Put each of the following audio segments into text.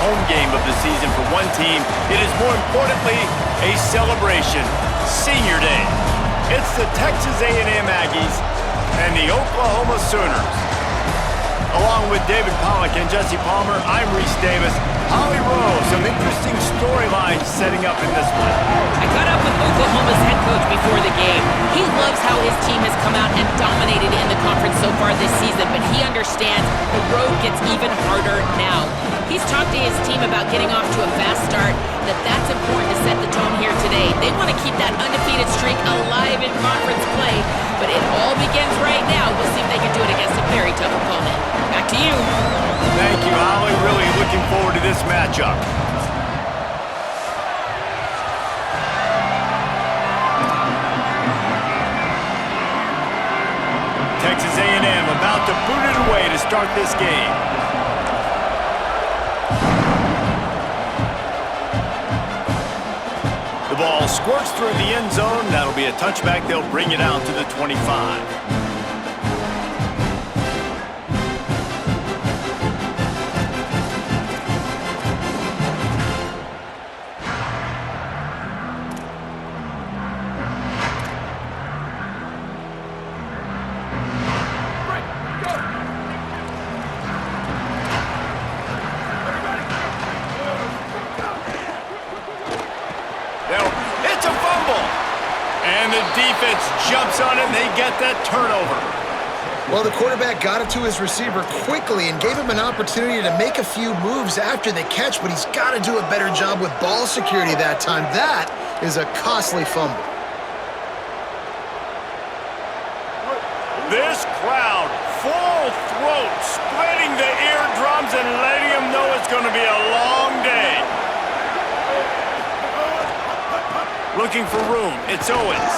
home game of the season for one team. It is more importantly a celebration. Senior Day. It's the Texas A&M Aggies and the Oklahoma Sooners. Along with David Pollack and Jesse Palmer, I'm Reese Davis. Holly Rowe, some interesting storylines setting up in this one. I caught up with Oklahoma's head coach before the game. He loves how his team has come out and dominated in the conference so far this season, but he understands the road gets even harder now. He's talked to his team about getting off to a fast start, that's important to set the tone here today. They want to keep that undefeated streak alive in conference play, but it all begins right now. We'll see if they can do it against a very tough opponent. Back to you. Thank you, Holly. Really looking forward to this matchup. Texas A&M about to boot it away to start this game. The ball squirts through the end zone. That'll be a touchback. They'll bring it out to the 25. It's a fumble. And the defense jumps on it, and they get that turnover. Well, the quarterback got it to his receiver quickly and gave him an opportunity to make a few moves after the catch, but he's got to do a better job with ball security that time. That is a costly fumble. This crowd, full throat, splitting the eardrums and letting them know it's going to be a long day. Looking for room, it's Owens.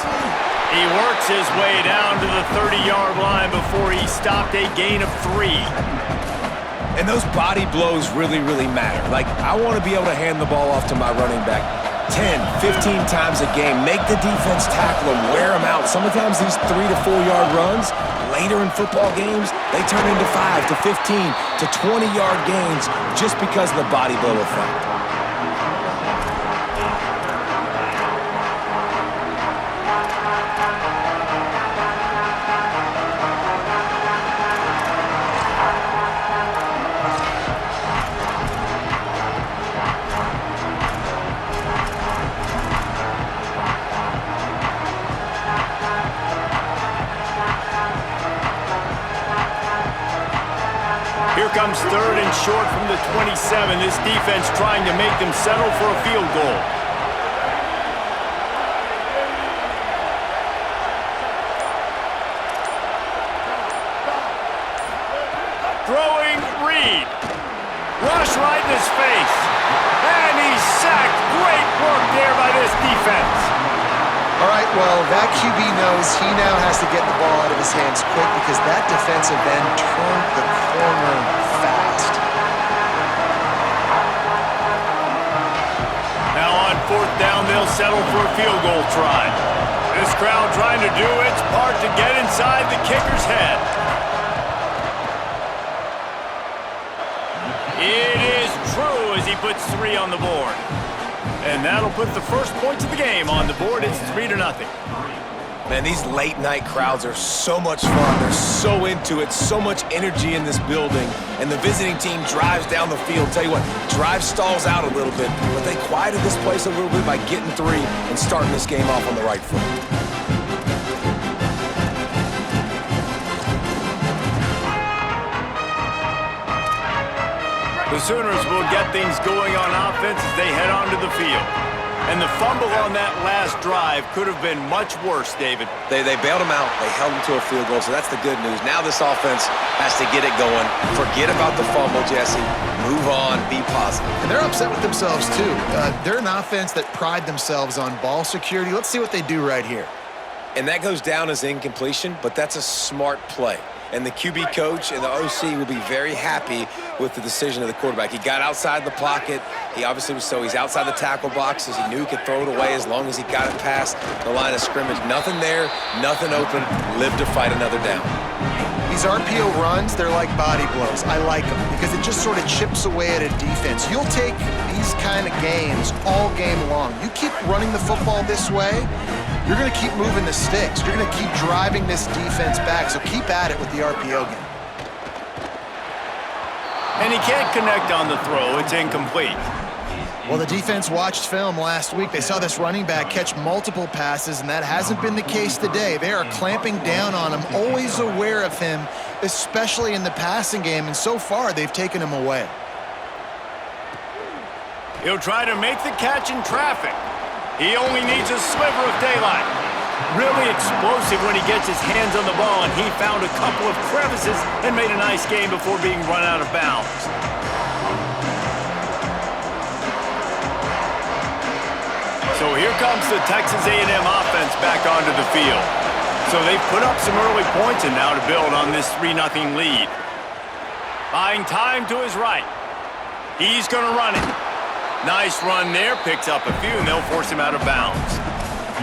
He works his way down to the 30-yard line before he stopped a gain of 3. And those body blows really, really matter. Like, I want to be able to hand the ball off to my running back 10, 15 times a game. Make the defense tackle him, wear him out. Sometimes these 3 to 4 yard runs, later in football games, they turn into 5 to 15 to 20-yard gains just because of the body blow effect. Here comes 3rd and short from the 27. This defense trying to make them settle for a field goal. Throwing Reed. Rush right in his face. And he's sacked. Great work there by this defense. All right, well, that QB knows he now has to get the ball out of his hands quick because that defensive end turned the corner fast. Now on 4th down, they'll settle for a field goal try. This crowd trying to do its part to get inside the kicker's head. It is true as he puts 3 on the board. And that'll put the first points of the game on the board. It's 3-0. Man, these late-night crowds are so much fun. They're so into it, so much energy in this building. And the visiting team drives down the field. Tell you what, drive stalls out a little bit, but they quieted this place a little bit by getting 3 and starting this game off on the right foot. The Sooners will get things going on offense as they head onto the field. And the fumble on that last drive could have been much worse, David. They bailed him out. They held him to a field goal, so that's the good news. Now this offense has to get it going. Forget about the fumble, Jesse. Move on. Be positive. And they're upset with themselves, too. They're an offense that pride themselves on ball security. Let's see what they do right here. And that goes down as incompletion, but that's a smart play. And the QB coach and the OC will be very happy with the decision of the quarterback. He got outside the pocket. He obviously he's outside the tackle boxes. He knew he could throw it away as long as he got it past the line of scrimmage. Nothing there, nothing open. Live to fight another down. These RPO runs, they're like body blows. I like them because it just sort of chips away at a defense. You'll take these kind of games all game long. You keep running the football this way, you're going to keep moving the sticks. You're going to keep driving this defense back, so keep at it with the RPO game. And he can't connect on the throw. It's incomplete. Well, the defense watched film last week. They saw this running back catch multiple passes, and that hasn't been the case today. They are clamping down on him, always aware of him, especially in the passing game, and so far they've taken him away. He'll try to make the catch in traffic. He only needs a sliver of daylight. Really explosive when he gets his hands on the ball, and he found a couple of crevices and made a nice game before being run out of bounds. So here comes the Texas A&M offense back onto the field. So they've put up some early points and now to build on this 3-0 lead. Buying time to his right. He's going to run it. Nice run there, picks up a few, and they'll force him out of bounds.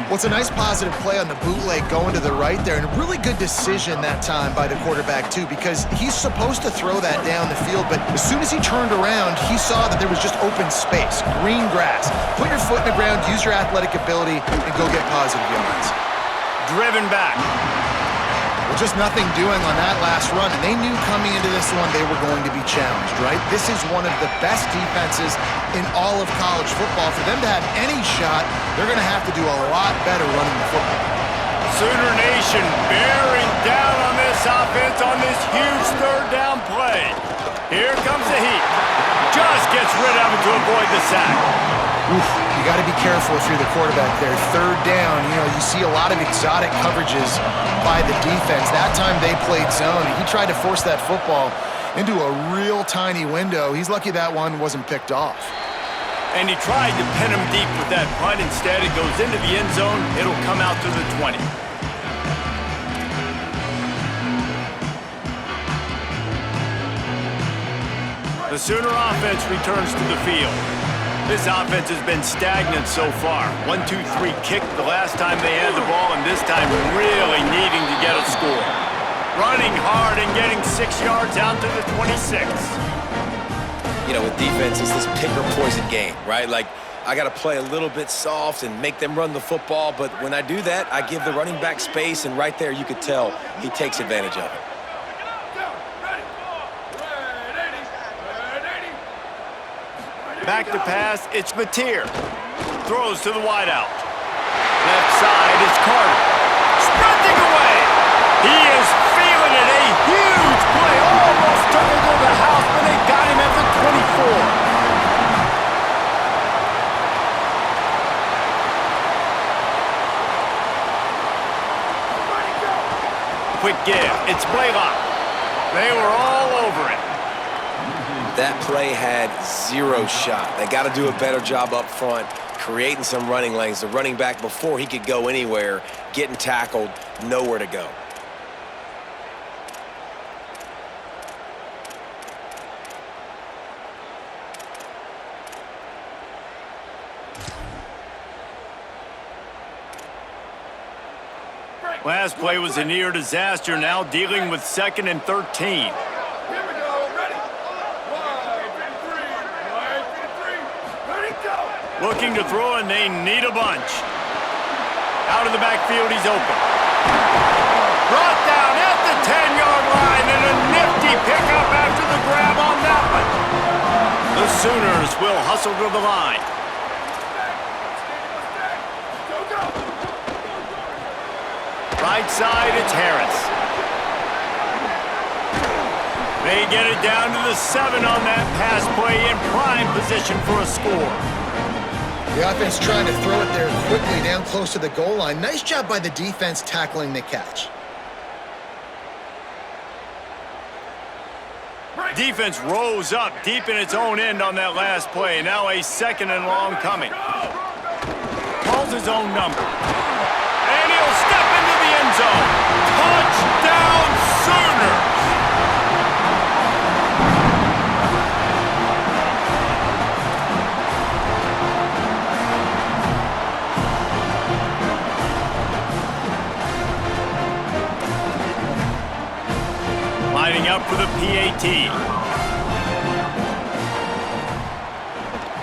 Well, it's a nice positive play on the bootleg going to the right there, and a really good decision that time by the quarterback, too, because he's supposed to throw that down the field, but as soon as he turned around, he saw that there was just open space, green grass. Put your foot in the ground, use your athletic ability, and go get positive yards. Driven back. Well, just nothing doing on that last run, and they knew coming into this one they were going to be challenged, right? This is one of the best defenses in all of college football. For them to have any shot, they're going to have to do a lot better running the football. Sooner Nation bearing down on this offense on this huge third down play. Here comes the heat. Just gets rid of it to avoid the sack. Oof, you got to be careful if you're the quarterback there. Third down, you see a lot of exotic coverages by the defense. That time they played zone. He tried to force that football into a real tiny window. He's lucky that one wasn't picked off. And he tried to pin him deep with that punt. Instead, it goes into the end zone. It'll come out to the 20. The Sooner offense returns to the field. This offense has been stagnant so far. 1-2-3 kick the last time they had the ball, and this time really needing to get a score. Running hard and getting 6 yards out to the 26. With defense, it's this pick or poison game, right? Like, I got to play a little bit soft and make them run the football, but when I do that, I give the running back space, and right there you could tell he takes advantage of it. Back to pass, it's Mateer. Throws to the wideout. Left side is Carter. Sprinting away. He is feeling it. A huge play. Almost took him to the house, but they got him at the 24. Quick give. It's Blaylock. They were all over it. That play had zero shot. They got to do a better job up front, creating some running lanes. The running back, before he could go anywhere, getting tackled, nowhere to go. Last play was a near disaster, now dealing with 2nd and 13. Looking to throw, and they need a bunch. Out of the backfield, he's open. Brought down at the 10-yard line, and a nifty pickup after the grab on that one. The Sooners will hustle to the line. Right side, it's Harris. They get it down to the 7 on that pass play, in prime position for a score. The offense trying to throw it there quickly down close to the goal line. Nice job by the defense tackling the catch. Defense rose up deep in its own end on that last play. Now a 2nd and long coming. Calls his own number. And he'll step into the end zone. Touchdown, Sooners! Lining up for the PAT.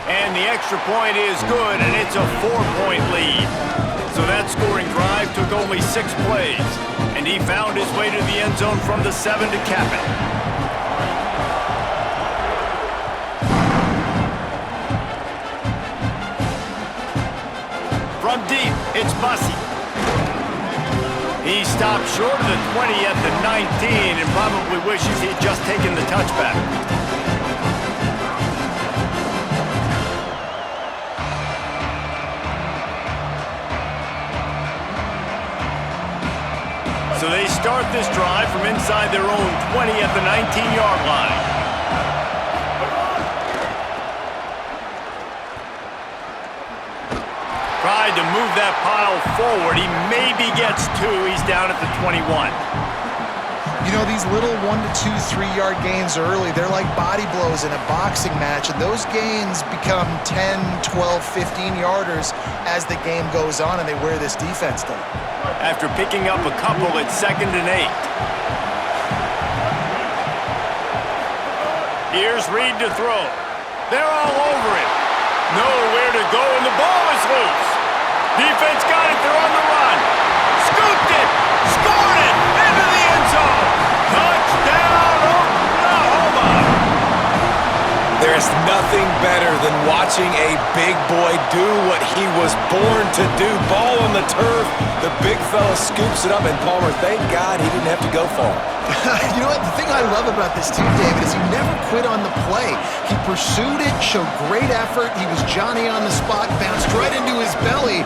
And the extra point is good, and it's a 4-point lead. So that scoring drive took only 6 plays, and he found his way to the end zone from the 7 to cap it. From deep, it's Bussey. He stopped short of the 20 at the 19 and probably wishes he'd just taken the touchback. So they start this drive from inside their own 20 at the 19-yard line. Tried to move that pile forward. He maybe gets 2. He's down at the 21. You know, these little 1 to 2, 3-yard gains early, they're like body blows in a boxing match, and those gains become 10, 12, 15-yarders as the game goes on, and they wear this defense down. After picking up a couple, it's 2nd and 8. Here's Reed to throw. They're all over it. Nowhere to go, and the ball is loose. Defense got it. They're on the run. Scooped it. Scored it. Into the end zone. Touchdown, Oklahoma. There's nothing better than watching a big boy do what he was born to do. Ball on the turf, the big fella scoops it up, and Palmer, thank God he didn't have to go far. You know what? The thing I love about this too, David, is he never quit on the play. He pursued it, showed great effort. He was Johnny on the spot, bounced right into his belly.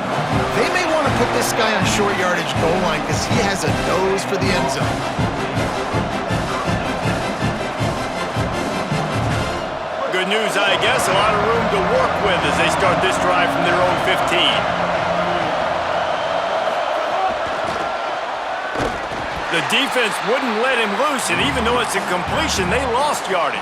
They may want to put this guy on short yardage goal line because he has a nose for the end zone. Good news, I guess. A lot of room to work with as they start this drive from their own 15. The defense wouldn't let him loose, and even though it's a completion, they lost yardage.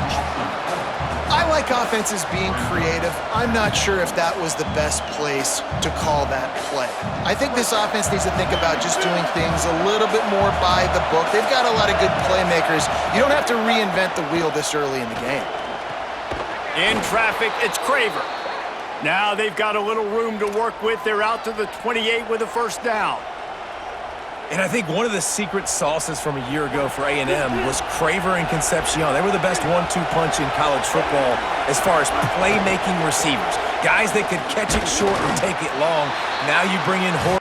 I like offenses being creative. I'm not sure if that was the best place to call that play. I think this offense needs to think about just doing things a little bit more by the book. They've got a lot of good playmakers. You don't have to reinvent the wheel this early in the game. In traffic, it's Craver. Now they've got a little room to work with. They're out to the 28 with a first down. And I think one of the secret sauces from a year ago for A&M was Craver and Concepcion. They were the best 1-2 punch in college football as far as playmaking receivers. Guys that could catch it short and take it long. Now you bring in Horton.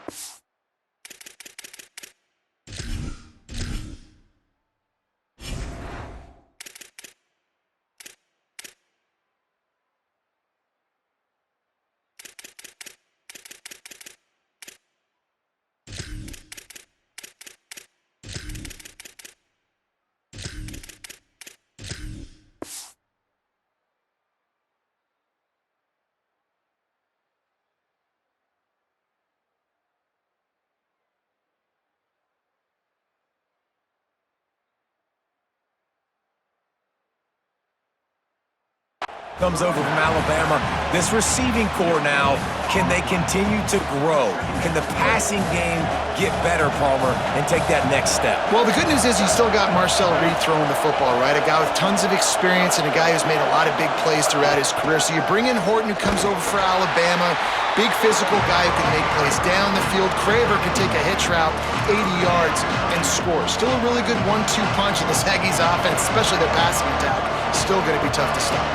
Comes over from Alabama. This receiving core now, can they continue to grow? Can the passing game get better, Palmer, and take that next step? Well, the good news is you still got Marcel Reed throwing the football, right? A guy with tons of experience and a guy who's made a lot of big plays throughout his career. So you bring in Horton, who comes over for Alabama. Big physical guy who can make plays down the field. Craver can take a hitch route, 80 yards, and score. Still a really good 1-2 punch in the Aggies offense, especially their passing attack. Still going to be tough to stop.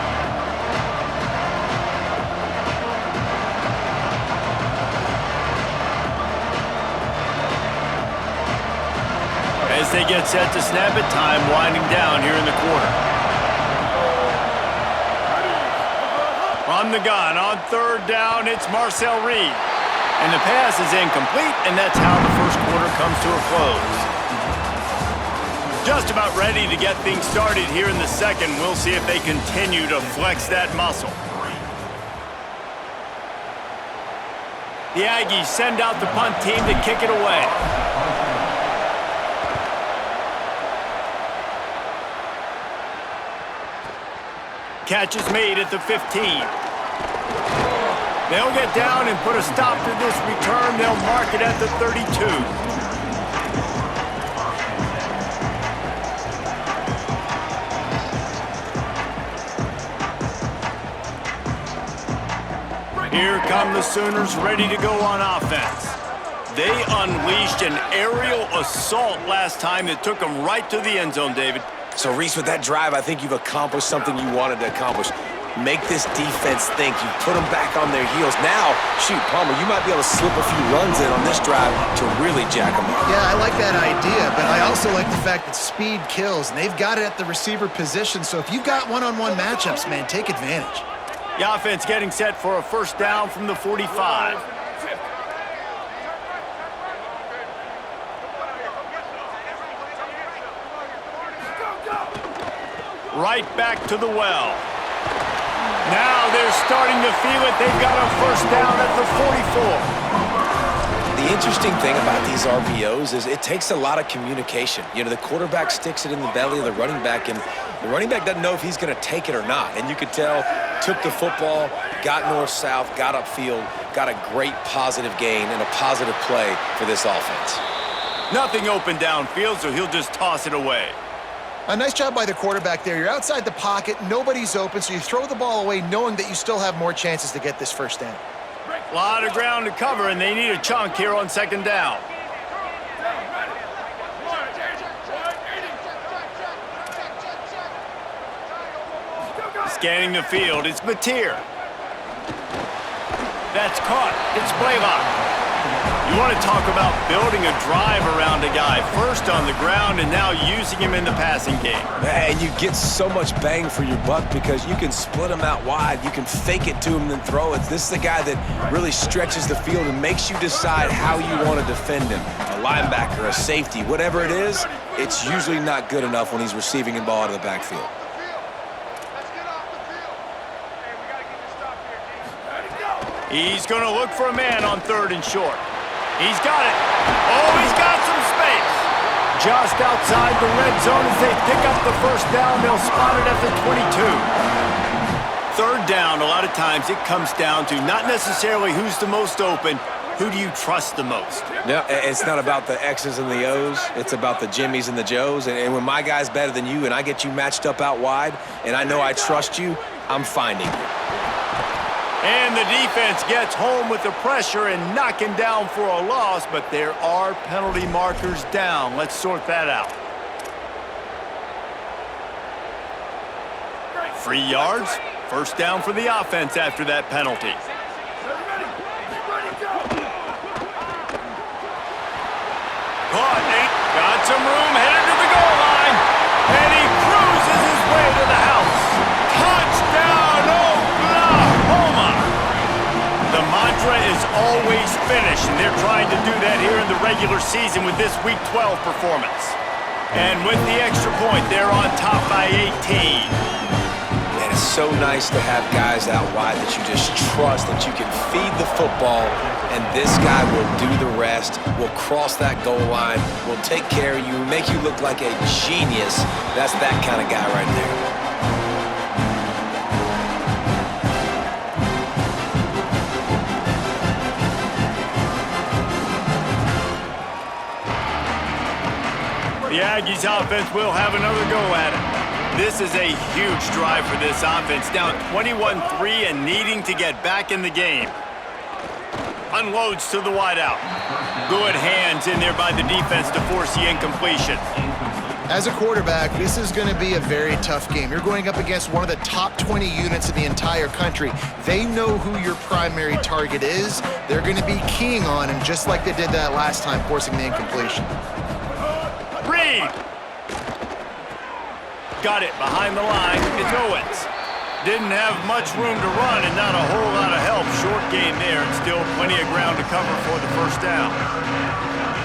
As they get set to snap it, time winding down here in the quarter. From the gun on third down, it's Marcel Reed. And the pass is incomplete, and that's how the first quarter comes to a close. Just about ready to get things started here in the second. We'll see if they continue to flex that muscle. The Aggies send out the punt team to kick it away. Catch is made at the 15. They'll get down and put a stop to this return. They'll mark it at the 32. Here come the Sooners ready to go on offense. They unleashed an aerial assault last time that took them right to the end zone, David. So, Reese, with that drive, I think you've accomplished something you wanted to accomplish. Make this defense think. You put them back on their heels. Now, shoot, Palmer, you might be able to slip a few runs in on this drive to really jack them up. Yeah, I like that idea, but I also like the fact that speed kills, and they've got it at the receiver position. So if you've got one-on-one matchups, man, take advantage. The offense getting set for a first down from the 45. Right back to the well. Now they're starting to feel it. They've got a first down at the 44. The interesting thing about these RPOs is it takes a lot of communication. You know, the quarterback sticks it in the belly of the running back, and the running back doesn't know if he's going to take it or not. And you could tell, took the football, got north-south, got upfield, got a great positive gain and a positive play for this offense. Nothing open downfield, so he'll just toss it away. A nice job by the quarterback there. You're outside the pocket, nobody's open, so you throw the ball away knowing that you still have more chances to get this first down. A lot of ground to cover, and they need a chunk here on second down. Scanning the field, it's Mateer. That's caught. It's Blaylock. You want to talk about building a drive around a guy. First on the ground and now using him in the passing game. And you get so much bang for your buck because you can split him out wide. You can fake it to him and then throw it. This is the guy that really stretches the field and makes you decide how you want to defend him. A linebacker, a safety, whatever it is, it's usually not good enough when he's receiving the ball out of the backfield. He's going to look for a man on third and short. He's got it. Oh, he's got some space. Just outside the red zone as they pick up the first down. They'll spot it at the 22. Third down, a lot of times it comes down to not necessarily who's the most open, who do you trust the most? No, it's not about the X's and the O's. It's about the Jimmys and the Joes. And when my guy's better than you and I get you matched up out wide and I know I trust you, I'm finding you. And the defense gets home with the pressure and knocking down for a loss, but there are penalty markers down. Let's sort that out. 3 yards, first down for the offense after that penalty. Caught, got some room, headed to the goal line, and he cruises his way to the house. Touchdown, Oklahoma! The mantra is always finish, and they're trying to do that here in the regular season with this Week 12 performance. And with the extra point, they're on top by 18. And it's so nice to have guys out wide that you just trust, that you can feed the football, and this guy will do the rest, will cross that goal line, will take care of you, make you look like a genius. That's that kind of guy right there. The Aggies offense will have another go at it. This is a huge drive for this offense, down 21-3 and needing to get back in the game. Unloads to the wideout. Good hands in there by the defense to force the incompletion. As a quarterback, this is going to be a very tough game. You're going up against one of the top 20 units in the entire country. They know who your primary target is. They're going to be keying on him just like they did that last time, forcing the incompletion. Reed! Got it behind the line. It's Owens. Didn't have much room to run and not a whole lot of help. Short game there and still plenty of ground to cover for the first down.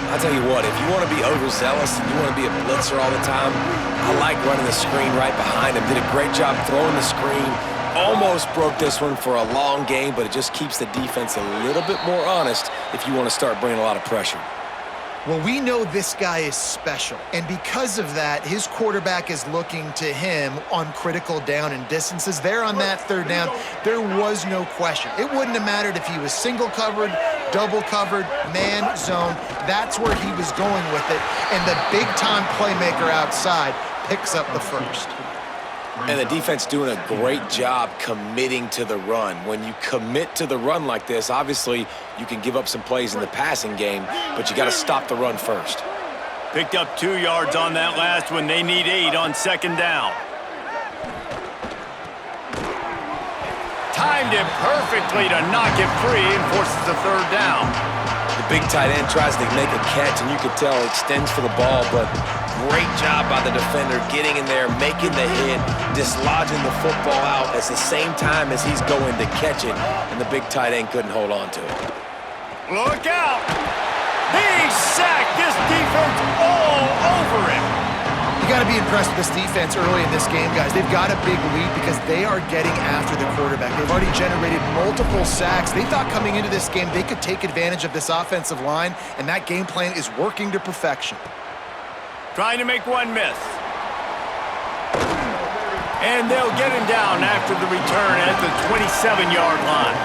I'll tell you what, if you want to be overzealous and you want to be a blitzer all the time, I like running the screen right behind him. Did a great job throwing the screen. Almost broke this one for a long game, but it just keeps the defense a little bit more honest if you want to start bringing a lot of pressure. Well, we know this guy is special, and because of that, his quarterback is looking to him on critical down and distances. There on that third down, there was no question. It wouldn't have mattered if he was single covered, double covered, man, zone. That's where he was going with it, and the big-time playmaker outside picks up the first. And the defense doing a great job committing to the run. When you commit to the run like this, obviously you can give up some plays in the passing game, but you got to stop the run first. Picked up 2 yards on that last one. They need 8 on second down. Timed it perfectly to knock it free and forces a third down. The big tight end tries to make a catch, and you could tell extends for the ball, but great job by the defender getting in there, making the hit, dislodging the football out at the same time as he's going to catch it, and the big tight end couldn't hold on to it. Look out! He sacked this defense all over him. You got to be impressed with this defense early in this game, guys. They've got a big lead because they are getting after the quarterback. They've already generated multiple sacks. They thought coming into this game they could take advantage of this offensive line, and that game plan is working to perfection. Trying to make one miss. And they'll get him down after the return at the 27-yard line.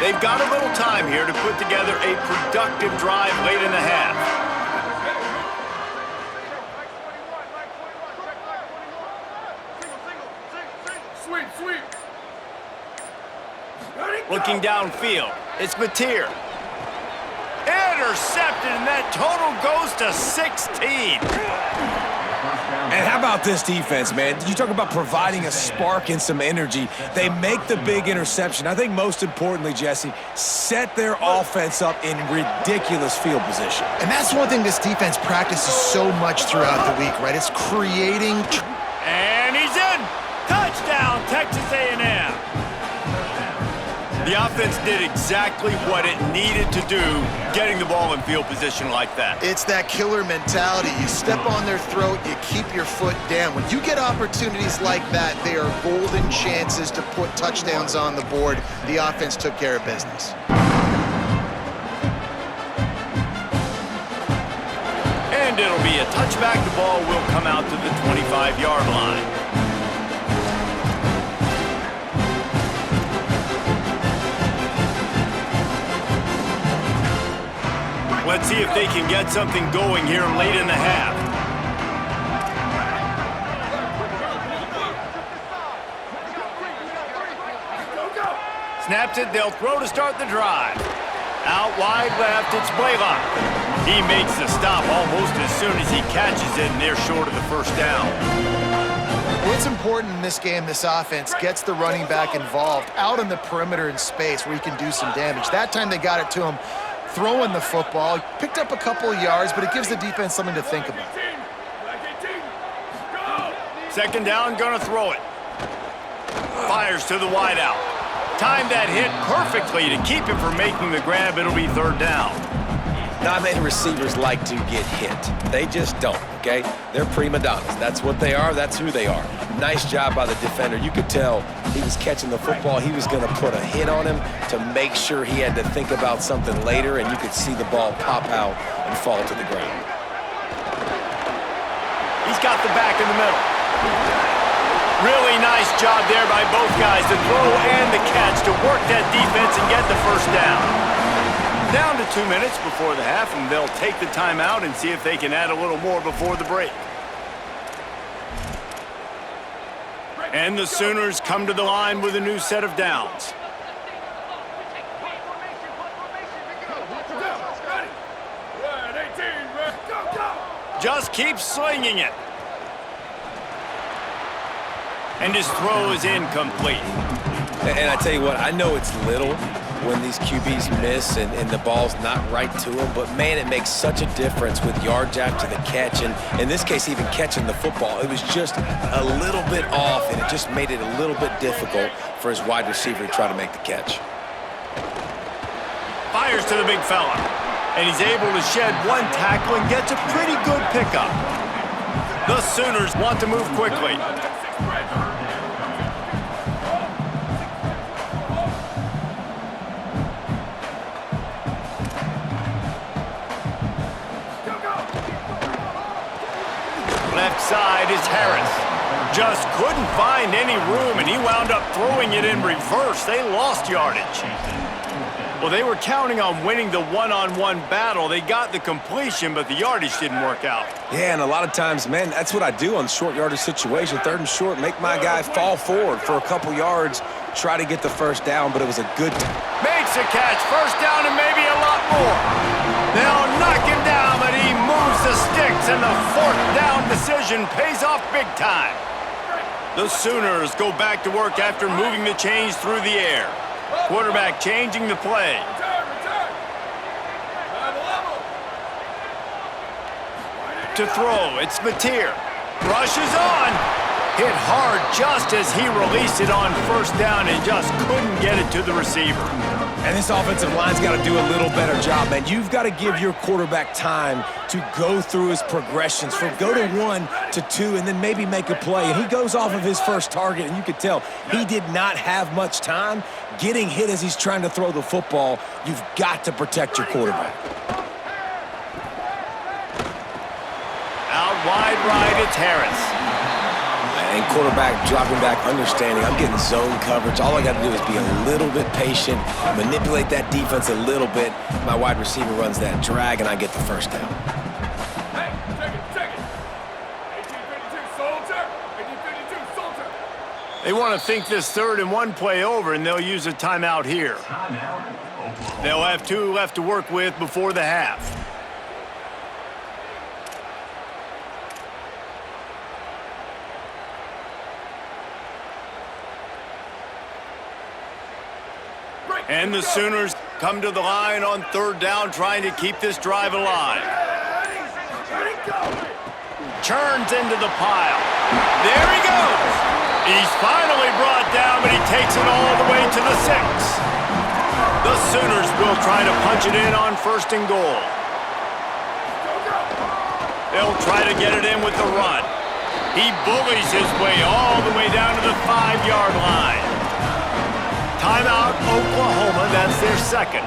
They've got a little time here to put together a productive drive late in the half. Sweep. Looking downfield, it's Mateer. Intercepted, and that total goes to 16. And how about this defense, man? You talk about providing a spark and some energy. They make the big interception. I think most importantly, Jesse, set their offense up in ridiculous field position. And that's one thing this defense practices so much throughout the week, right? It's creating... And he's in! Touchdown, Texas A&M! The offense did exactly what it needed to do, getting the ball in field position like that. It's that killer mentality. You step on their throat, you keep your foot down. When you get opportunities like that, they are golden chances to put touchdowns on the board. The offense took care of business. And it'll be a touchback. The ball will come out to the 25-yard line. Let's see if they can get something going here late in the half. Snaps it, they'll throw to start the drive. Out wide left, it's Blaylock. He makes the stop almost as soon as he catches it, and they're short of the first down. What's important in this game, this offense gets the running back involved out on the perimeter in space where he can do some damage. That time they got it to him throwing the football. Picked up a couple of yards, but it gives the defense something to think about. Second down, gonna throw it. Fires to the wideout. Timed that hit perfectly to keep him from making the grab. It'll be third down. Not many receivers like to get hit. They just don't, okay? They're prima donnas. That's what they are. That's who they are. Nice job by the defender. You could tell he was catching the football. He was going to put a hit on him to make sure he had to think about something later, and you could see the ball pop out and fall to the ground. He's got the back in the middle. Really nice job there by both guys, the throw and the catch to work that defense and get the first down. Down to 2 minutes before the half, and they'll take the timeout and see if they can add a little more before the break. And the Sooners come to the line with a new set of downs. Just keeps slinging it. And his throw is incomplete. And I tell you what, I know it's little when these QBs miss and the ball's not right to them, but man, it makes such a difference with yards after the catch, and in this case, even catching the football. It was just a little bit off, and it just made it a little bit difficult for his wide receiver to try to make the catch. Fires to the big fella, and he's able to shed one tackle and gets a pretty good pickup. The Sooners want to move quickly. Left side is Harris. Just couldn't find any room, and he wound up throwing it in reverse. They lost yardage. Well, they were counting on winning the one-on-one battle. They got the completion, but the yardage didn't work out. Yeah, and a lot of times, man, that's what I do on short yardage situation. 3rd and short, make my guy fall forward for a couple yards, try to get the first down, but it was a good Makes a catch, first down and maybe a lot more. They'll knock him down, but he moves the sticks, and the 4th down decision pays off big time. The Sooners go back to work after moving the chains through the air. Quarterback changing the play. To throw, it's Mateer. Rushes on. Hit hard just as he released it on first down and just couldn't get it to the receiver. And this offensive line's got to do a little better job, man. You've got to give your quarterback time to go through his progressions, from go to 1 to 2, and then maybe make a play. And he goes off of his first target, and you could tell he did not have much time getting hit as he's trying to throw the football. You've got to protect your quarterback. Out wide right, it's Harris. And quarterback dropping back, understanding I'm getting zone coverage. All I got to do is be a little bit patient, manipulate that defense a little bit. My wide receiver runs that drag, and I get the first down. Hey, check it. 1852 soldier. 1852 soldier. They want to think this 3rd and 1 play over, and they'll use a timeout here. They'll have 2 left to work with before the half. And the Sooners come to the line on 3rd down, trying to keep this drive alive. Churns into the pile. There he goes. He's finally brought down, but he takes it all the way to the 6. The Sooners will try to punch it in on 1st and goal. They'll try to get it in with the run. He bullies his way all the way down to the 5-yard line. Timeout, Oklahoma. That's their 2nd.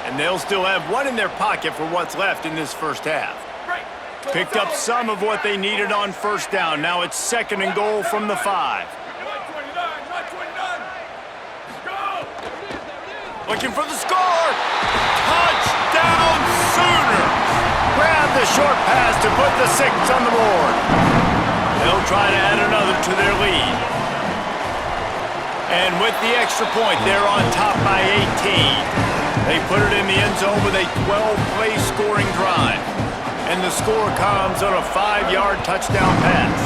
And they'll still have 1 in their pocket for what's left in this first half. Picked up some of what they needed on 1st down. Now it's 2nd and goal from the 5. Looking for the score. Touchdown, Sooners. Grab the short pass to put the 6 on the board. They'll try to add another to their lead. And with the extra point, they're on top by 18. They put it in the end zone with a 12-play scoring drive. And the score comes on a 5-yard touchdown pass.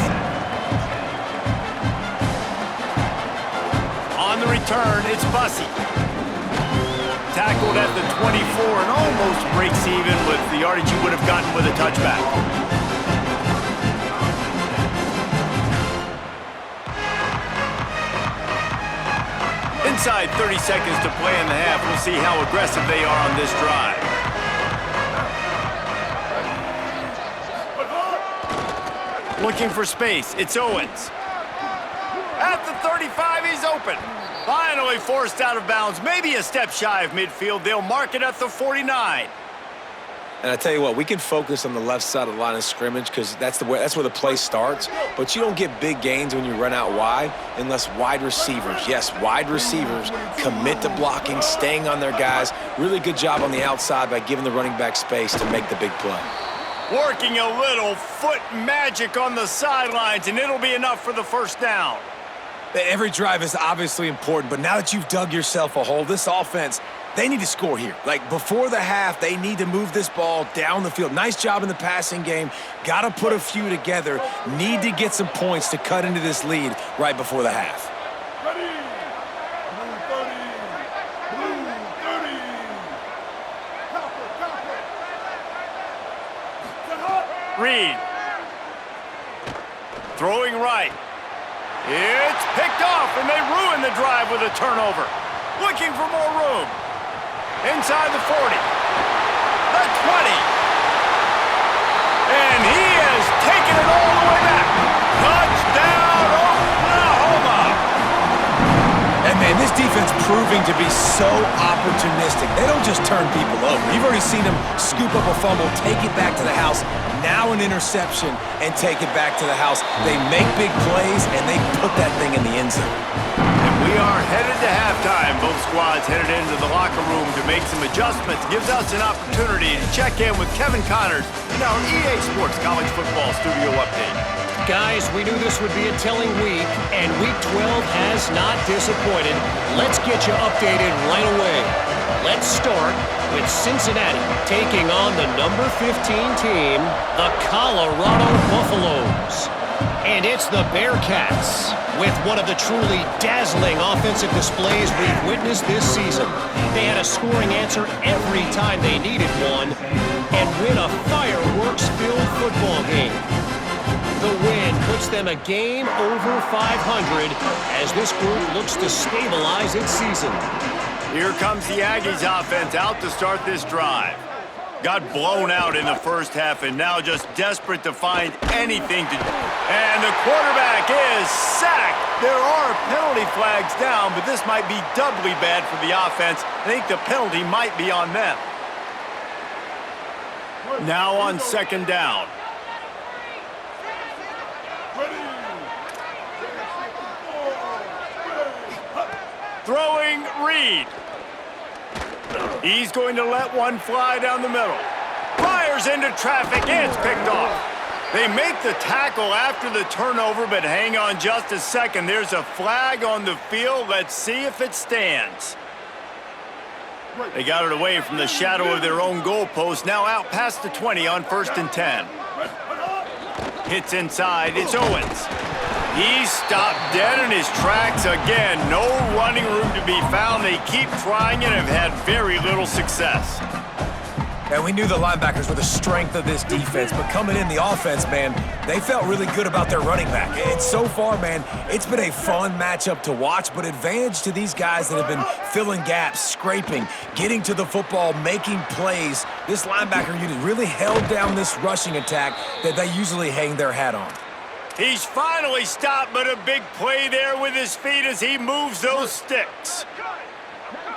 On the return, it's Bussey. Tackled at the 24 and almost breaks even with the yardage you would have gotten with a touchback. Inside 30 seconds to play in the half. We'll see how aggressive they are on this drive. Looking for space. It's Owens. At the 35, he's open. Finally forced out of bounds. Maybe a step shy of midfield. They'll mark it at the 49. And I tell you what, we can focus on the left side of the line of scrimmage because that's where the play starts. But you don't get big gains when you run out wide unless wide receivers, yes, wide receivers commit to blocking, staying on their guys. Really good job on the outside by giving the running back space to make the big play. Working a little foot magic on the sidelines, and it'll be enough for the 1st down. Every drive is obviously important, but now that you've dug yourself a hole, this offense, they need to score here. Like, before the half, they need to move this ball down the field. Nice job in the passing game. Got to put a few together. Need to get some points to cut into this lead right before the half. Ready. Blue 30. Copper. Reed. Throwing right. It's picked off, and they ruin the drive with a turnover. Looking for more room. Inside the 40. The 20. And he has taken it all the way back. Touchdown, Oklahoma. And man, this defense proving to be so opportunistic. They don't just turn people over. You've already seen them scoop up a fumble, take it back to the house, now an interception, and take it back to the house. They make big plays, and they put that thing in the end zone. And we we are headed to halftime. Both squads headed into the locker room to make some adjustments. Gives us an opportunity to check in with Kevin Connors in our EA Sports College Football Studio Update. Guys, we knew this would be a telling week, and Week 12 has not disappointed. Let's get you updated right away. Let's start with Cincinnati taking on the number 15 team, the Colorado Buffaloes. And it's the Bearcats with one of the truly dazzling offensive displays we've witnessed this season. They had a scoring answer every time they needed one and win a fireworks-filled football game. The win puts them a game over 500 as this group looks to stabilize its season. Here comes the Aggies offense out to start this drive. Got blown out in the first half and now just desperate to find anything to do. And the quarterback is sacked. There are penalty flags down, but this might be doubly bad for the offense. I think the penalty might be on them. Now on second down. Throwing Reed. He's going to let one fly down the middle. Fires into traffic, and it's picked off. They make the tackle after the turnover, but hang on just a second. There's a flag on the field. Let's see if it stands. They got it away from the shadow of their own goalpost. Now out past the 20 on 1st and 10. Hits inside. It's Owens. He's stopped dead in his tracks again. No running room to be found. They keep trying and have had very little success. And we knew the linebackers were the strength of this defense, but coming in the offense, man, they felt really good about their running back. And so far, man, it's been a fun matchup to watch, but advantage to these guys that have been filling gaps, scraping, getting to the football, making plays. This linebacker unit really held down this rushing attack that they usually hang their hat on. He's finally stopped, but a big play there with his feet as he moves those sticks.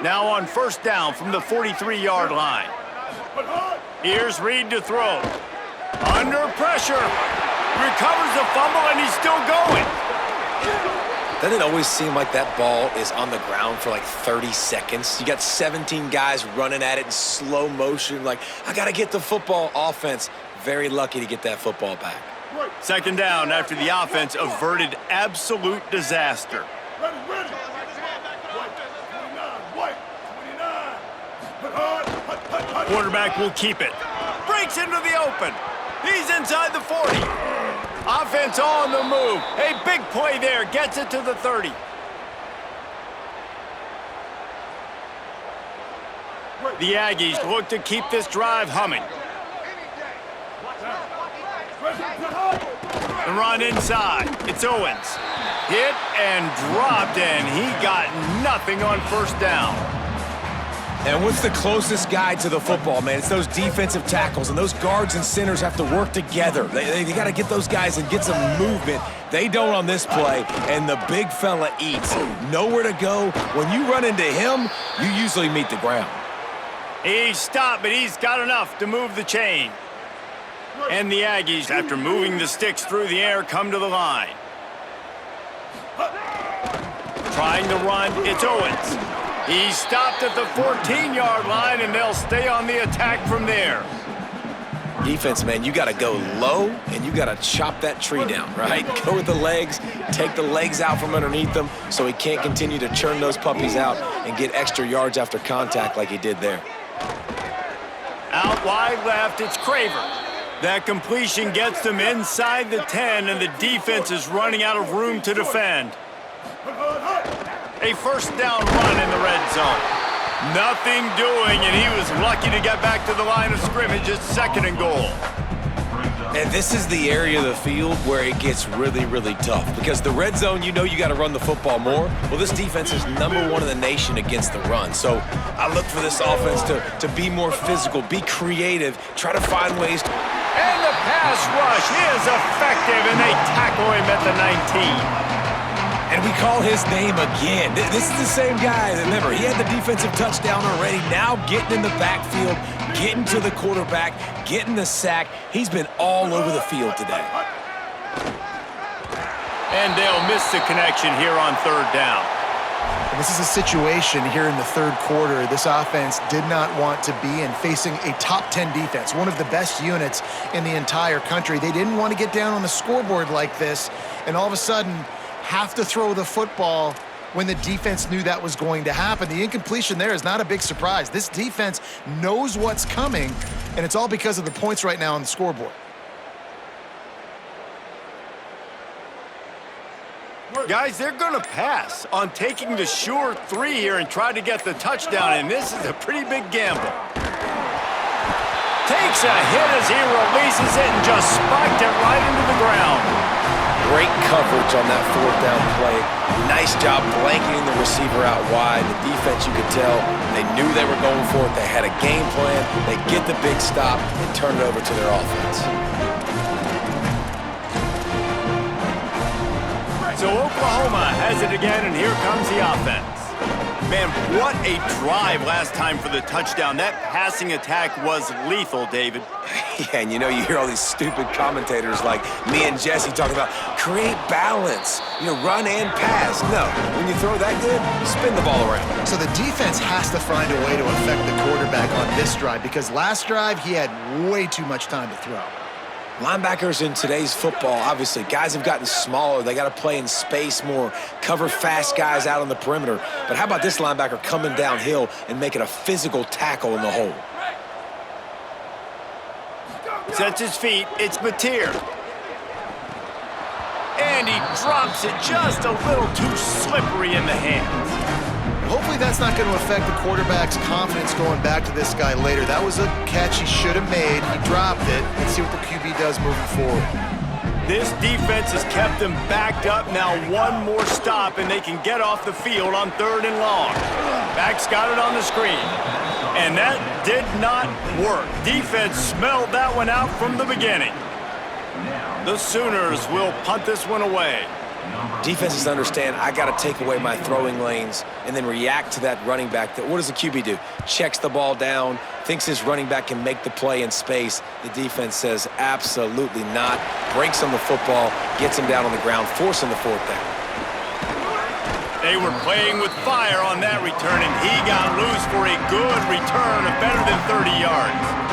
Now on first down from the 43-yard line. Here's Reed to throw. Under pressure. Recovers the fumble, and he's still going. Doesn't it always seem like that ball is on the ground for like 30 seconds? You got 17 guys running at it in slow motion. Like, I got to get the football. Offense, very lucky to get that football back. Second down after the offense averted absolute disaster. Ready. White, 29. Quarterback will keep it. Breaks into the open. He's inside the 40. Offense on the move. A big play there. Gets it to the 30. The Aggies look to keep this drive humming. The run inside. It's Owens. Hit and dropped, and he got nothing on first down. And what's the closest guy to the football, man? It's those defensive tackles, and those guards and centers have to work together. They got to get those guys and get some movement. They don't on this play, and the big fella eats. Nowhere to go. When you run into him, you usually meet the ground. He stopped, but he's got enough to move the chain. And the Aggies, after moving the sticks through the air, come to the line. Trying to run, it's Owens. He stopped at the 14-yard line, and they'll stay on the attack from there. Defense, man, you got to go low, and you got to chop that tree down, right? Go with the legs, take the legs out from underneath them so he can't continue to churn those puppies out and get extra yards after contact like he did there. Out wide left, it's Craver. That completion gets them inside the 10, and the defense is running out of room to defend. A first down run in the red zone. Nothing doing, and he was lucky to get back to the line of scrimmage at 2nd and goal. And this is the area of the field where it gets really, really tough. Because the red zone, you know you got to run the football more. Well, this defense is #1 in the nation against the run. So I look for this offense to be more physical, be creative, try to find ways to... And the pass rush is effective, and they tackle him at the 19. And we call his name again. This is the same guy. Remember, he had the defensive touchdown already. Now getting in the backfield, getting to the quarterback, getting the sack. He's been all over the field today. And they'll miss the connection here on 3rd down. This is a situation here in the third quarter this offense did not want to be in, facing a top 10 defense, one of the best units in the entire country. They didn't want to get down on the scoreboard like this and all of a sudden have to throw the football when the defense knew that was going to happen. The incompletion there is not a big surprise. This defense knows what's coming, and it's all because of the points right now on the scoreboard. Guys, they're going to pass on taking the sure three here and try to get the touchdown, and this is a pretty big gamble. Takes a hit as he releases it and just spiked it right into the ground. Great coverage on that fourth down play. Nice job blanketing the receiver out wide. The defense, you could tell, they knew they were going for it. They had a game plan. They get the big stop and turn it over to their offense. So Oklahoma has it again, and here comes the offense. Man, what a drive last time for the touchdown. That passing attack was lethal, David. Yeah, and you hear all these stupid commentators like me and Jesse talking about create balance, run and pass. No, when you throw that good, spin the ball around. So the defense has to find a way to affect the quarterback on this drive because last drive he had way too much time to throw. Linebackers in today's football, obviously, guys have gotten smaller. They got to play in space more, cover fast guys out on the perimeter. But how about this linebacker coming downhill and making a physical tackle in the hole? Sets his feet, it's Mateer. And he drops it just a little too slippery in the hands. Hopefully that's not going to affect the quarterback's confidence going back to this guy later. That was a catch he should have made. He dropped it. Let's see what the QB does moving forward. This defense has kept them backed up. Now one more stop, and they can get off the field on 3rd and long. Back's got it on the screen. And that did not work. Defense smelled that one out from the beginning. The Sooners will punt this one away. Defenses understand I got to take away my throwing lanes and then react to that running back. What does the QB do? Checks the ball down, thinks his running back can make the play in space. The defense says absolutely not. Breaks on the football, gets him down on the ground, forcing the 4th down. They were playing with fire on that return, and he got loose for a good return of better than 30 yards.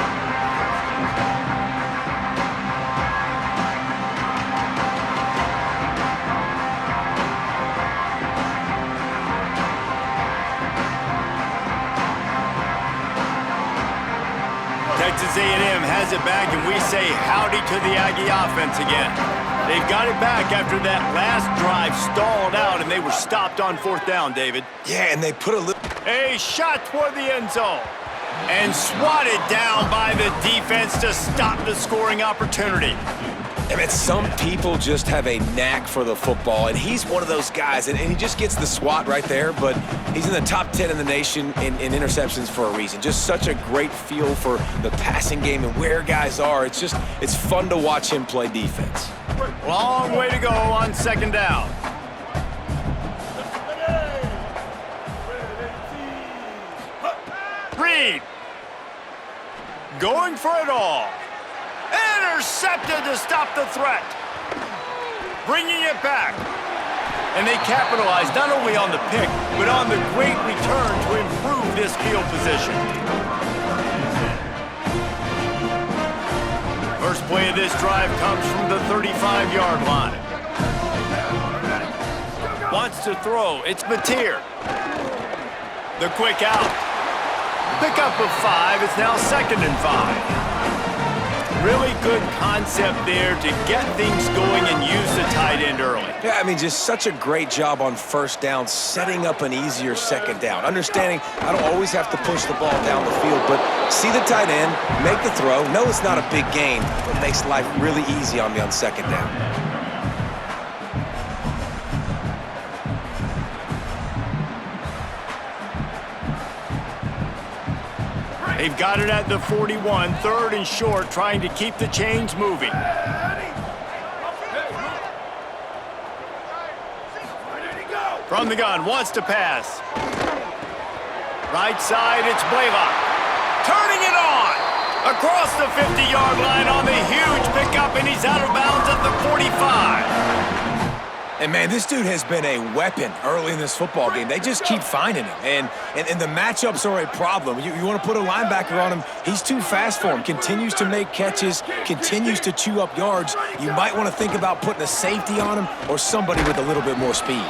Texas A&M has it back, and we say howdy to the Aggie offense again. They've got it back after that last drive stalled out, and they were stopped on 4th down, David. Yeah, and they put a little... A shot toward the end zone. And swatted down by the defense to stop the scoring opportunity. I mean, some people just have a knack for the football, and he's one of those guys, and he just gets the swat right there, but he's in the top 10 in the nation in interceptions for a reason. Just such a great feel for the passing game and where guys are. It's fun to watch him play defense. Long way to go on 2nd down. Reed going for it all. Intercepted to stop the threat. Bringing it back. And they capitalized not only on the pick, but on the great return to improve this field position. First play of this drive comes from the 35-yard line. Wants to throw. It's Mateer. The quick out. Pickup of 5. It's now 2nd and 5. Really good concept there to get things going and use the tight end early. Yeah, I mean, just such a great job on 1st down, setting up an easier 2nd down. Understanding I don't always have to push the ball down the field, but see the tight end, make the throw. No, it's not a big gain, but makes life really easy on me on 2nd down. They've got it at the 41, 3rd and short, trying to keep the chains moving. From the gun, wants to pass. Right side, it's Blaylock. Turning it on! Across the 50-yard line on the huge pickup, and he's out of bounds at the 45. And, man, this dude has been a weapon early in this football game. They just keep finding him. And the matchups are a problem. You want to put a linebacker on him, he's too fast for him. Continues to make catches, continues to chew up yards. You might want to think about putting a safety on him or somebody with a little bit more speed.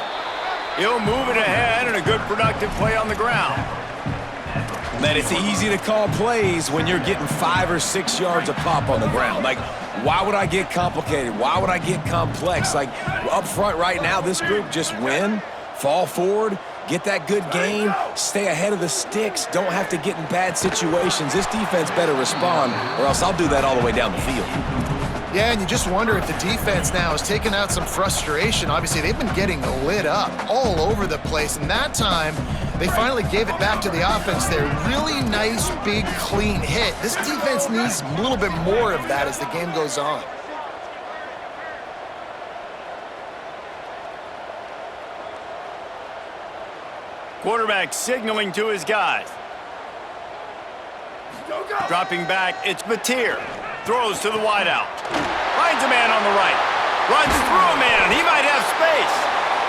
He'll move it ahead and a good productive play on the ground. Man, it's easy to call plays when you're getting 5 or 6 yards a pop on the ground. Like, why would I get complicated? Why would I get complex? Like, up front right now, this group just win, fall forward, get that good gain, stay ahead of the sticks, don't have to get in bad situations. This defense better respond, or else I'll do that all the way down the field. Yeah, and you just wonder if the defense now has taken out some frustration. Obviously, they've been getting lit up all over the place, and that time, they finally gave it back to the offense there. Really nice, big, clean hit. This defense needs a little bit more of that as the game goes on. Quarterback signaling to his guys. Go, go. Dropping back, it's Mateer. Throws to the wideout. Finds a man on the right. Runs through a man. He might have space.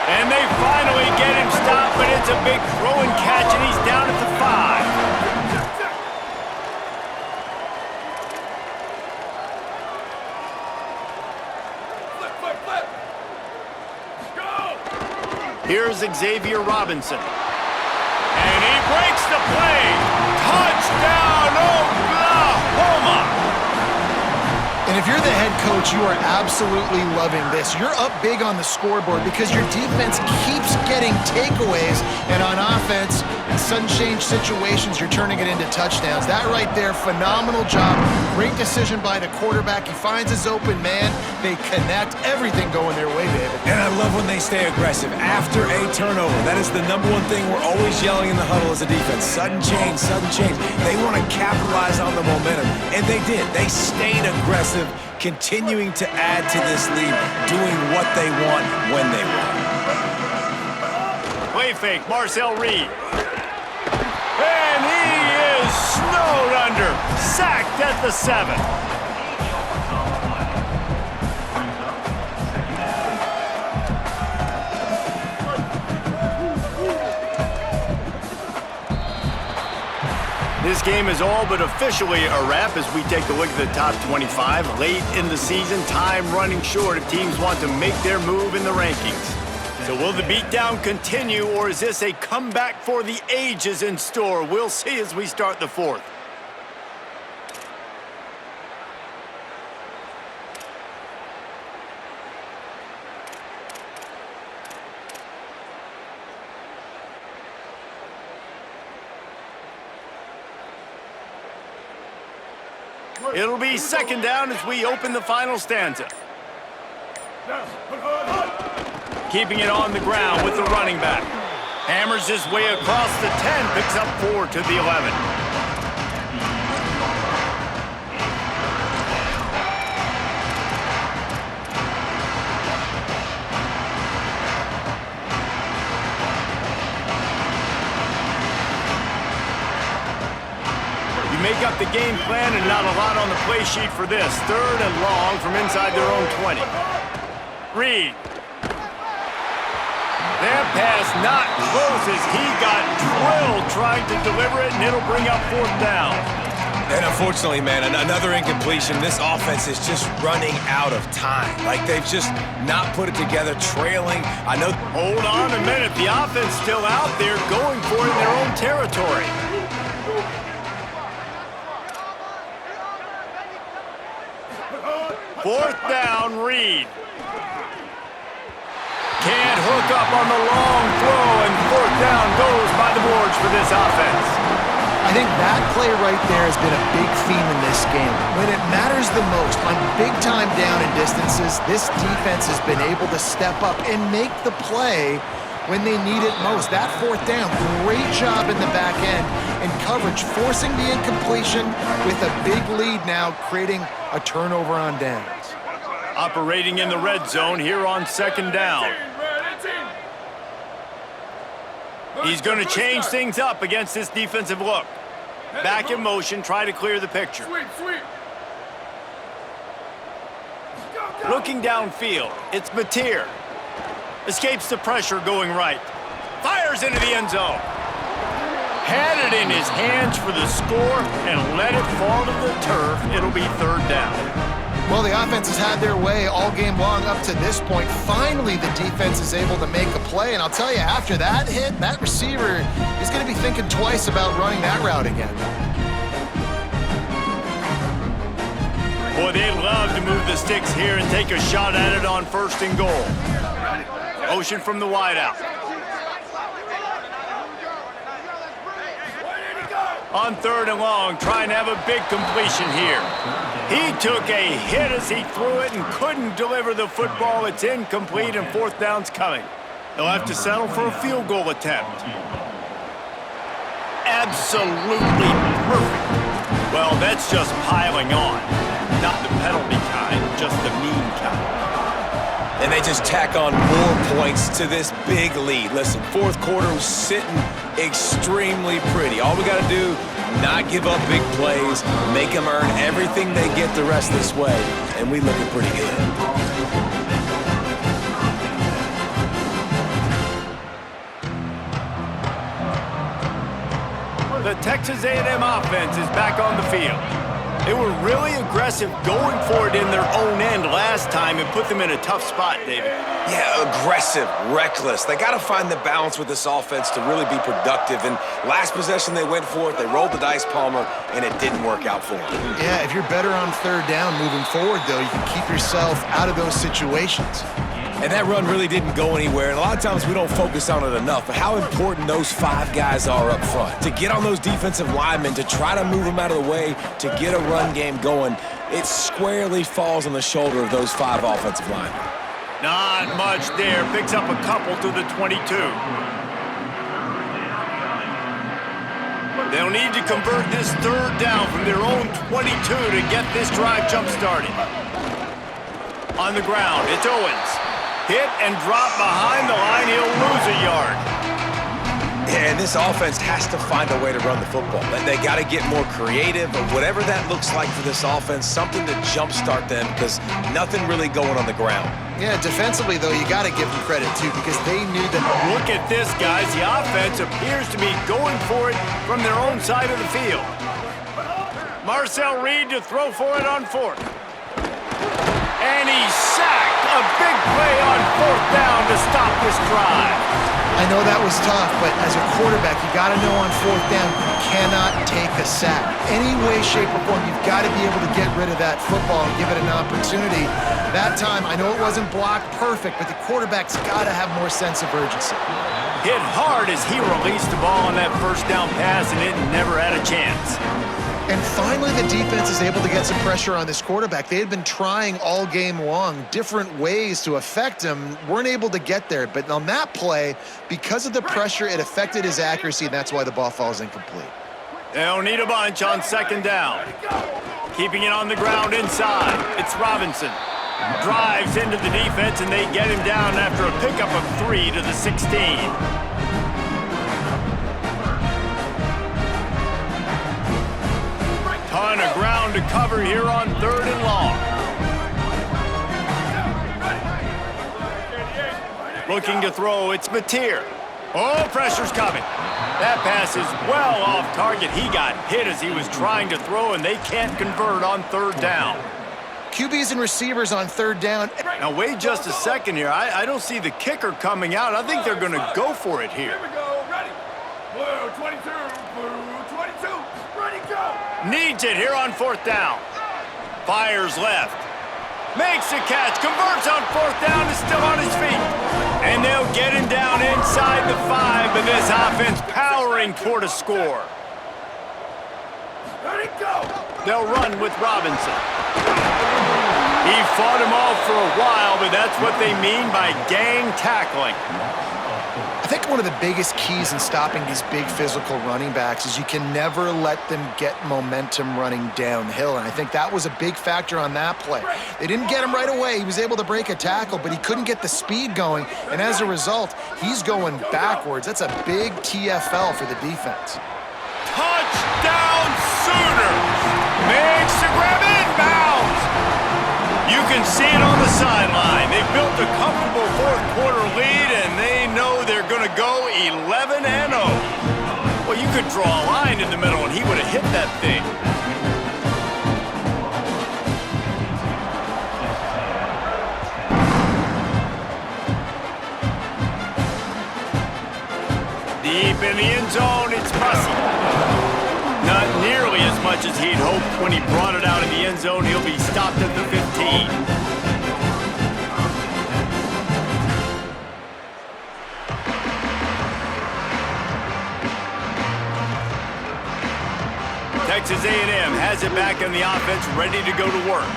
And they finally get him stopped, but it's a big throw and catch, and he's down at the 5. Flip, flip, flip. Go. Here's Xavier Robinson. And he breaks the play. Touchdown, Oklahoma! And if you're the head coach, you are absolutely loving this. You're up big on the scoreboard because your defense keeps getting takeaways, and on offense, in sudden change situations, you're turning it into touchdowns. That right there, phenomenal job. Great decision by the quarterback. He finds his open man. They connect. Everything going their way, David. And I love when they stay aggressive after a turnover. That is the number one thing we're always yelling in the huddle as a defense. Sudden change, sudden change. They want to capitalize on the momentum, and they did. They stayed aggressive, continuing to add to this lead, doing what they want when they want. Play fake, Marcel Reed. And he is snowed under. Sacked at the 7. This game is all but officially a wrap as we take a look at the top 25. Late in the season, time running short if teams want to make their move in the rankings. So will the beatdown continue, or is this a comeback for the ages in store? We'll see as we start the 4th. It'll be 2nd down as we open the final stanza. Now, put hard. Keeping it on the ground with the running back. Hammers his way across the 10, picks up 4 to the 11. Make up the game plan and not a lot on the play sheet for this. 3rd and long from inside their own 20. Reed. That pass not close as he got drilled trying to deliver it, and it'll bring up 4th down. And unfortunately, man, another incompletion. This offense is just running out of time. Like, they've just not put it together, trailing. I know. Hold on a minute. The offense still out there going for it in their own territory. Fourth down, Reed. Can't hook up on the long throw, and 4th down goes by the boards for this offense. I think that play right there has been a big theme in this game. When it matters the most, on big-time down and distances, this defense has been able to step up and make the play when they need it most. That 4th down, great job in the back end and coverage, forcing the incompletion with a big lead now, creating a turnover on downs. Operating in the red zone here on 2nd down. He's going to change things up against this defensive look. Back in motion, try to clear the picture. Sweep, sweep. Go, go. Looking downfield, it's Mateer. Escapes the pressure going right. Fires into the end zone. Had it in his hands for the score and let it fall to the turf. It'll be third down. Well, the offense has had their way all game long up to this point. Finally, the defense is able to make a play. And I'll tell you, after that hit, that receiver is going to be thinking twice about running that route again. Boy, they love to move the sticks here and take a shot at it on 1st and goal. Motion from the wideout. On 3rd and long, trying to have a big completion here. He took a hit as he threw it and couldn't deliver the football. It's incomplete and 4th down's coming. He'll have to settle for a field goal attempt. Absolutely perfect. Well, that's just piling on. Not the penalty kind, just the mean kind. And they just tack on more points to this big lead. Listen, 4th quarter was sitting extremely pretty. All we got to do, not give up big plays, make them earn everything they get the rest of this way, and we looking pretty good. The Texas A&M offense is back on the field. They were really aggressive going for it in their own end last time and put them in a tough spot, David. Yeah, aggressive, reckless. They got to find the balance with this offense to really be productive. And last possession they went for it, they rolled the dice, Palmer, and it didn't work out for them. Yeah, if you're better on 3rd down moving forward, though, you can keep yourself out of those situations. And that run really didn't go anywhere. And a lot of times we don't focus on it enough. But how important those 5 guys are up front. To get on those defensive linemen, to try to move them out of the way, to get a run game going, it squarely falls on the shoulder of those 5 offensive linemen. Not much there. Picks up a couple to the 22. They'll need to convert this 3rd down from their own 22 to get this drive jump-started. On the ground, it's Owens. Hit and drop behind the line. He'll lose a yard. And this offense has to find a way to run the football. They got to get more creative, or whatever that looks like for this offense, something to jumpstart them, because nothing really going on the ground. Yeah, defensively, though, you got to give them credit, too, because they knew that. Look at this, guys. The offense appears to be going for it from their own side of the field. Marcel Reed to throw for it on 4th. And he's sacked. A big play on 4th down to stop this drive. I know that was tough, but as a quarterback, you got to know on 4th down, you cannot take a sack. Any way, shape, or form, you've got to be able to get rid of that football and give it an opportunity. That time, I know it wasn't blocked perfect, but the quarterback's got to have more sense of urgency. Hit hard as he released the ball on that 1st down pass, and it never had a chance. And finally, the defense is able to get some pressure on this quarterback. They had been trying all game long, different ways to affect him, weren't able to get there. But on that play, because of the pressure, it affected his accuracy, and that's why the ball falls incomplete. They'll need a bunch on 2nd down. Keeping it on the ground inside. It's Robinson. Drives into the defense, and they get him down after a pickup of 3 to the 16. Ton of ground to cover here on 3rd and long. Looking to throw, it's Mateer. Oh, pressure's coming. That pass is well off target. He got hit as he was trying to throw, and they can't convert on 3rd down. QBs and receivers on 3rd down. Now, wait just a second here. I don't see the kicker coming out. I think they're going to go for it here. Here we go. Ready. Blue 22. Blue 22. Ready, go. Needs it here on 4th down. Fires left. Makes a catch. Converts on 4th down. Is still on his feet. And they'll get him down inside the 5, but this offense powering toward a score. Ready, go. They'll run with Robinson. He fought him off for a while, but that's what they mean by gang tackling. I think one of the biggest keys in stopping these big physical running backs is you can never let them get momentum running downhill, and I think that was a big factor on that play. They didn't get him right away. He was able to break a tackle, but he couldn't get the speed going, and as a result, he's going backwards. That's a big TFL for the defense. Touchdown Sooners! Makes the grab inbounds! You can see it on the sideline. They've built a comfortable fourth-quarter lead, and they know they're going to go 11-0. Well, you could draw a line in the middle, and he would have hit that thing. Deep in the end zone, it's Bussey. Not nearly as much as he'd hoped when he brought it out in the end zone. He'll be stopped at the 15. Texas A&M has it back in the offense, ready to go to work.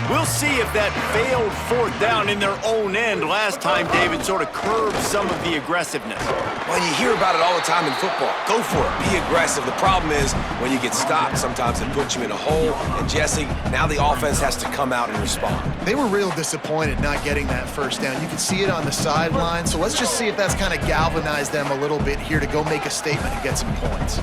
We'll see if that failed fourth down in their own end last time, David, sort of curbed some of the aggressiveness. Well, you hear about it all the time in football. Go for it. Be aggressive. The problem is when you get stopped, sometimes it puts you in a hole. And, Jesse, now the offense has to come out and respond. They were real disappointed not getting that first down. You can see it on the sideline. So let's just see if that's kind of galvanized them a little bit here to go make a statement and get some points.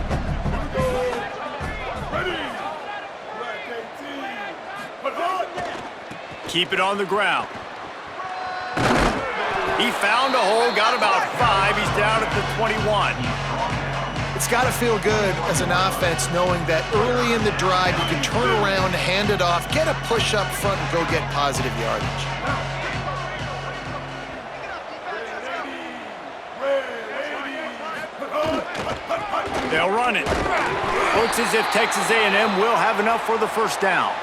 Keep it on the ground. He found a hole, got about 5. He's down at the 21. It's got to feel good as an offense knowing that early in the drive you can turn around, hand it off, get a push up front, and go get positive yardage. They'll run it. Looks as if Texas A&M will have enough for the first down.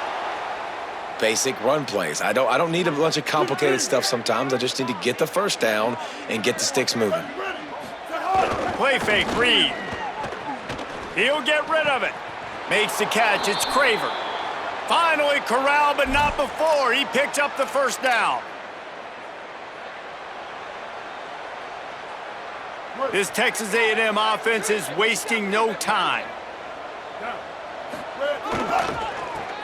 Basic run plays. I don't need a bunch of complicated stuff sometimes. I just need to get the first down and get the sticks moving. Play fake, Reed. He'll get rid of it. Makes the catch. It's Craver. Finally corralled, but not before. He picked up the first down. This Texas A&M offense is wasting no time.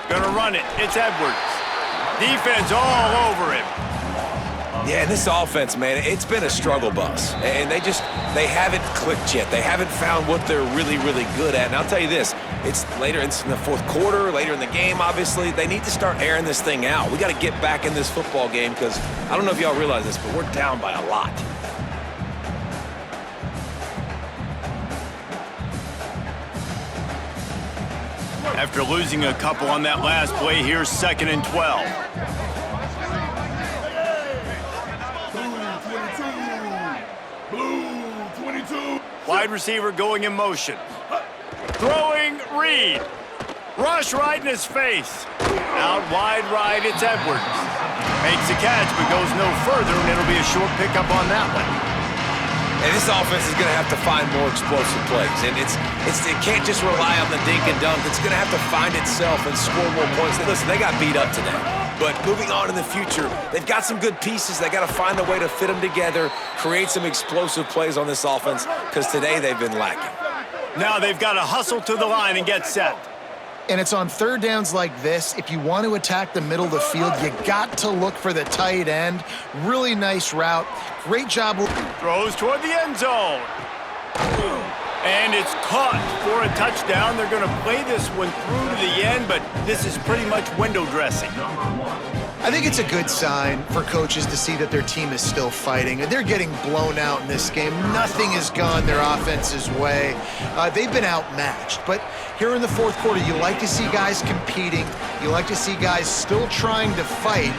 Gonna run it. It's Edwards. Defense all over him. Yeah, this offense, man, it's been a struggle bus. And they haven't clicked yet. They haven't found what they're really, really good at. And I'll tell you this, it's in the fourth quarter, later in the game, obviously. They need to start airing this thing out. We got to get back in this football game because I don't know if y'all realize this, but we're down by a lot. After losing a couple on that last play, here's 2nd and 12. Blue 22. Wide receiver going in motion. Throwing Reed. Rush right in his face. Out wide right, it's Edwards. Makes the catch, but goes no further, and it'll be a short pickup on that one. And this offense is going to have to find more explosive plays. And it can't just rely on the dink and dunk. It's going to have to find itself and score more points. Listen, they got beat up today. But moving on in the future, they've got some good pieces. They got to find a way to fit them together, create some explosive plays on this offense, because today they've been lacking. Now they've got to hustle to the line and get set. And it's on third downs like this. If you want to attack the middle of the field, you got to look for the tight end. Really nice route. Great job. Throws toward the end zone. And it's caught for a touchdown. They're going to play this one through to the end, but this is pretty much window dressing. I think it's a good sign for coaches to see that their team is still fighting. They're getting blown out in this game. Nothing has gone their offense's way. They've been outmatched. But here in the fourth quarter, you like to see guys competing. You like to see guys still trying to fight.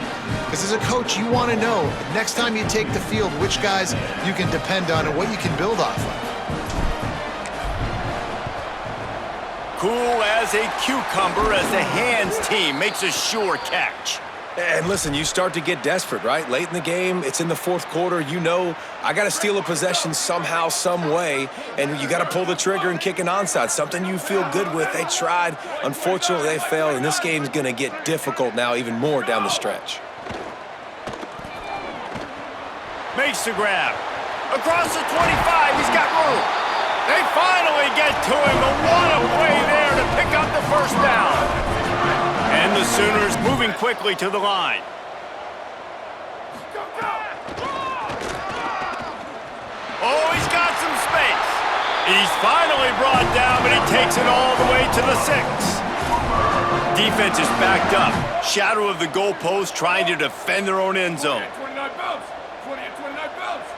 Because as a coach, you want to know, next time you take the field, which guys you can depend on and what you can build off of. Cool as a cucumber as the hands team makes a sure catch. And listen, you start to get desperate, right? Late in the game, it's in the fourth quarter. You know, I got to steal a possession somehow, some way, and you got to pull the trigger and kick an onside, something you feel good with. They tried. Unfortunately, they failed, and this game's going to get difficult now even more down the stretch. Makes the grab. Across the 25, he's got room. They finally get to him, but what a play there to pick up the first down. And the Sooners moving quickly to the line. Oh, he's got some space. He's finally brought down, but he takes it all the way to the 6. Defense is backed up. Shadow of the goalpost trying to defend their own end zone. bounce. 20 and 29 bounce.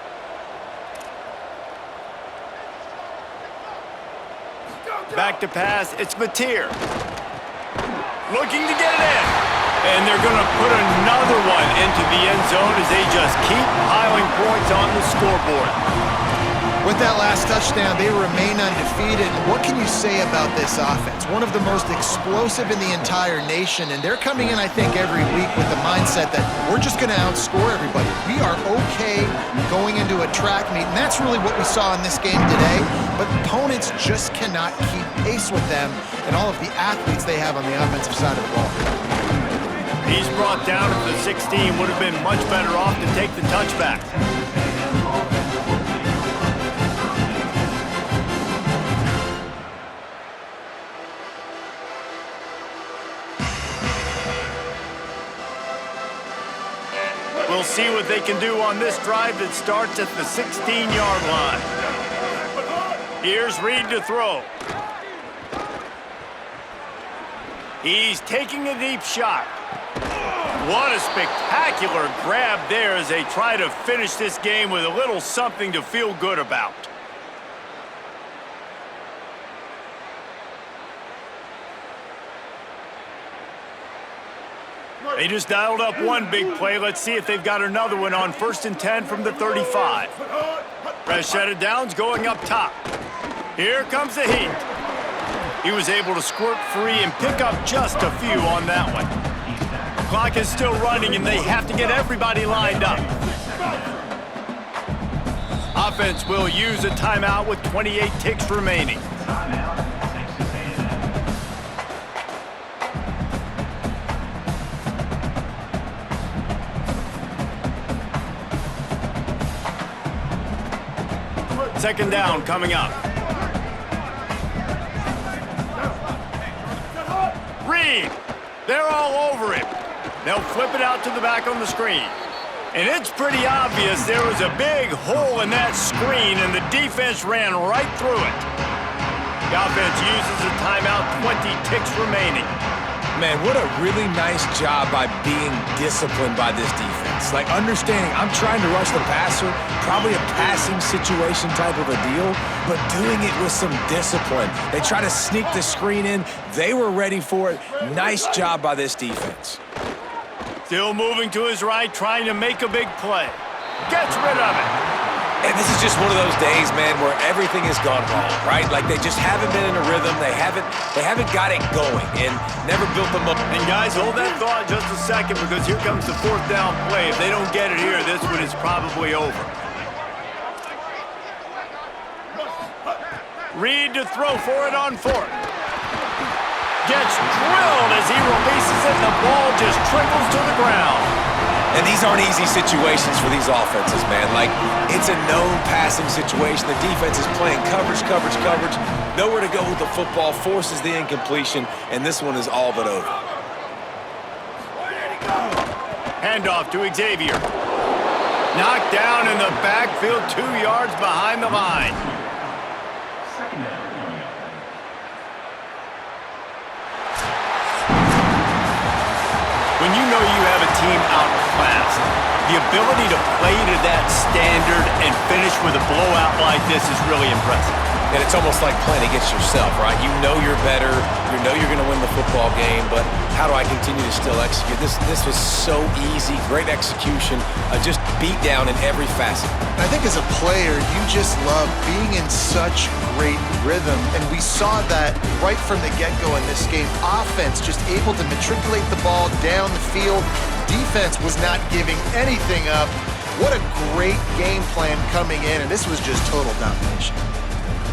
Back to pass, it's Mateer. Looking to get it in. And they're going to put another one into the end zone as they just keep piling points on the scoreboard. With that last touchdown, they remain undefeated. What can you say about this offense? One of the most explosive in the entire nation, and they're coming in, I think, every week with the mindset that we're just going to outscore everybody. We are okay going into a track meet, and that's really what we saw in this game today. But opponents just cannot keep pace with them and all of the athletes they have on the offensive side of the ball. He's brought down at the 16. Would have been much better off to take the touchback. We'll see what they can do on this drive that starts at the 16-yard line. Here's Reed to throw. He's taking a deep shot. What a spectacular grab there as they try to finish this game with a little something to feel good about. They just dialed up one big play. Let's see if they've got another one on 1st and 10 from the 35. Fresh set of downs going up top. Here comes the heat. He was able to squirt free and pick up just a few on that one. Clock is still running, and they have to get everybody lined up. Offense will use a timeout with 28 ticks remaining. Second down coming up. Reed, they're all over him. They'll flip it out to the back on the screen. And it's pretty obvious there was a big hole in that screen, and the defense ran right through it. The offense uses a timeout, 20 ticks remaining. Man, what a really nice job by being disciplined by this defense. Like, understanding I'm trying to rush the passer, probably a passing situation type of a deal, but doing it with some discipline. They try to sneak the screen in. They were ready for it. Nice job by this defense. Still moving to his right, trying to make a big play. Gets rid of it. And this is just one of those days, man, where everything has gone wrong, right? Like, they just haven't been in a rhythm. They haven't got it going and never built them up. And guys, hold that thought just a second, because here comes the 4th down play. If they don't get it here, this one is probably over. Reed to throw for it on 4th. Gets drilled as he releases it, and the ball just trickles to the ground. And these aren't easy situations for these offenses, man. Like, it's a known passing situation. The defense is playing coverage. Nowhere to go with the football, forces the incompletion, and this one is all but over. Handoff to Xavier. Knocked down in the backfield, 2 yards behind the line. When you know you have a team outclassed, the ability to play to that standard and finish with a blowout like this is really impressive. And it's almost like playing against yourself, right? You know you're better. You know you're going to win the football game, but how do I continue to still execute? This was so easy, great execution, just beat down in every facet. I think as a player, you just love being in such great rhythm, and we saw that right from the get-go in this game. Offense just able to matriculate the ball down the field. Defense was not giving anything up. What a great game plan coming in, and this was just total domination.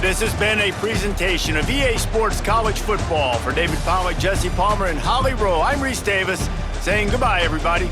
This has been a presentation of EA Sports College Football. For David Pollack, Jesse Palmer, and Holly Rowe, I'm Reese Davis saying goodbye, everybody.